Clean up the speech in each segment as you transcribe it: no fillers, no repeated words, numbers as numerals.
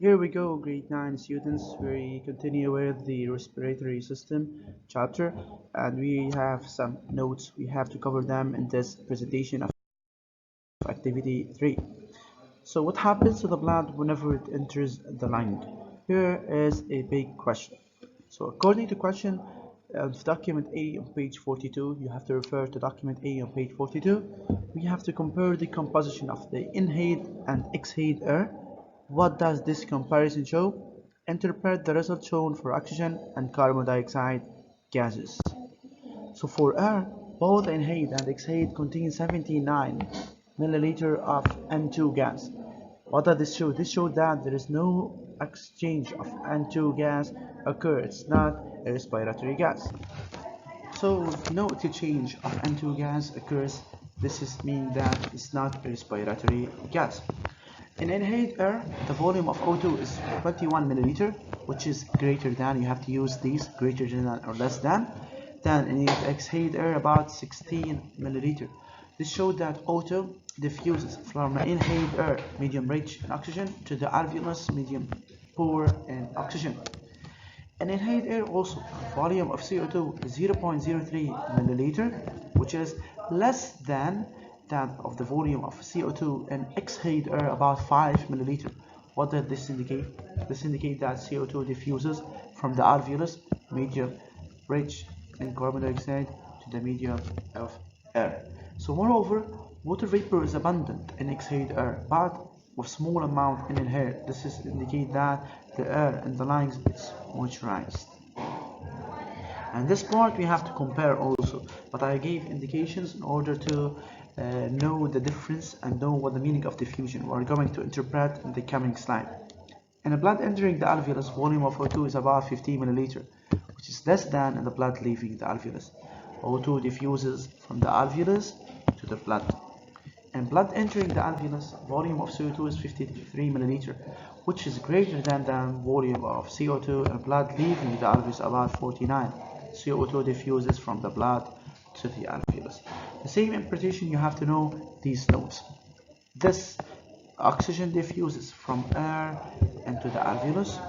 Here we go, grade 9 students. We continue with the respiratory system chapter, and we have some notes. We have to cover them in this presentation of activity 3. So what happens to the blood whenever it enters the lung? Here is a big question. So according to question of document A on page 42, you have to refer to document A on page 42. We have to compare the composition of the inhaled and exhaled air. What does this comparison show? Interpret the result shown for oxygen and carbon dioxide gases. So for air, both inhaled and exhaled contain 79 milliliter of N2 gas. What does this show? This shows that there is no exchange of N2 gas occur. It's not a respiratory gas. So no exchange of N2 gas occurs. This is mean that it's not a respiratory gas. In inhaled air, the volume of O2 is 21 milliliter, which is greater than, you have to use these, greater than or less than in exhaled air about 16 milliliter. This showed that O2 diffuses from inhaled air, medium rich in oxygen, to the alveolus, medium poor in oxygen. In inhaled air also, volume of CO2 is 0.03 milliliter, which is less than that of the volume of CO2 in exhaled air, about 5 milliliter. What does this indicate? This indicates that CO2 diffuses from the alveolus, medium rich in carbon dioxide, to the medium of air. So moreover, water vapor is abundant in exhaled air, but with small amount in inhaled. This is indicate that the air in the lungs is moisturized. And this part we have to compare also, but I gave indications in order to know the difference and know what the meaning of diffusion we are going to interpret in the coming slide. In the blood entering the alveolus, volume of O2 is about 50 milliliter, which is less than in the blood leaving the alveolus. O2 diffuses from the alveolus to the blood. In blood entering the alveolus, volume of CO2 is 53 milliliter, which is greater than the volume of CO2 in blood leaving the alveolus, about 49. CO2 diffuses from the blood to the alveolus. The same interpretation, you have to know these notes. This oxygen diffuses from air into the alveolus.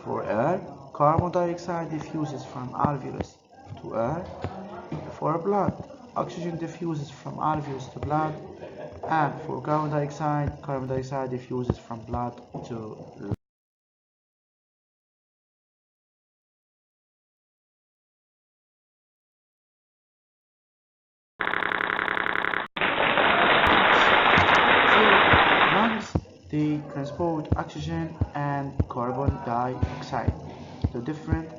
For air, carbon dioxide diffuses from alveolus to air. For blood, oxygen diffuses from alveolus to blood, and for carbon dioxide diffuses from blood to lung. So lungs, they transport oxygen and carbon dioxide to different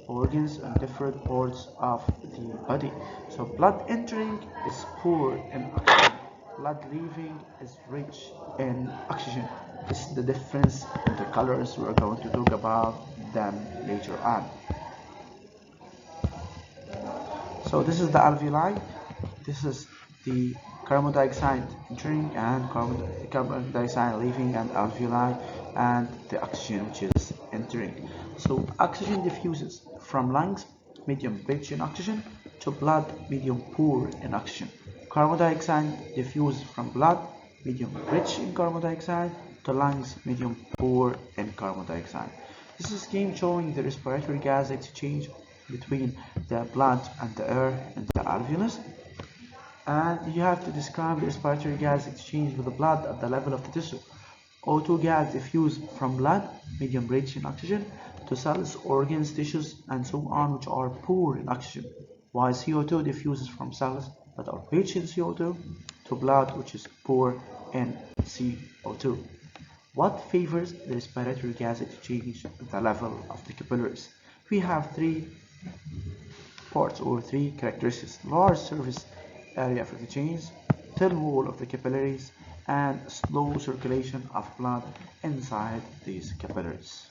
organs and different parts of the body. So blood entering is poor in oxygen, blood leaving is rich in oxygen. This is the difference in the colors. We're going to talk about them later on. So this is the alveoli, this is the carbon dioxide entering and carbon dioxide leaving, and alveoli, and the oxygen which is entering. So oxygen diffuses from lungs, medium rich in oxygen, to blood, medium poor in oxygen. Carbon dioxide diffuses from blood, medium rich in carbon dioxide, to lungs, medium poor in carbon dioxide. This is a scheme showing the respiratory gas exchange between the blood and the air in the alveolus, and you have to describe the respiratory gas exchange with the blood at the level of the tissue. O2 gas diffuse from blood, medium rich in oxygen, to cells, organs, tissues, and so on, which are poor in oxygen, while CO2 diffuses from cells that are rich in CO2 to blood, which is poor in CO2. What favors the respiratory gas exchange at the level of the capillaries? We have three parts or three characteristics: large surface area of exchange, thin wall of the capillaries, and slow circulation of blood inside these capillaries.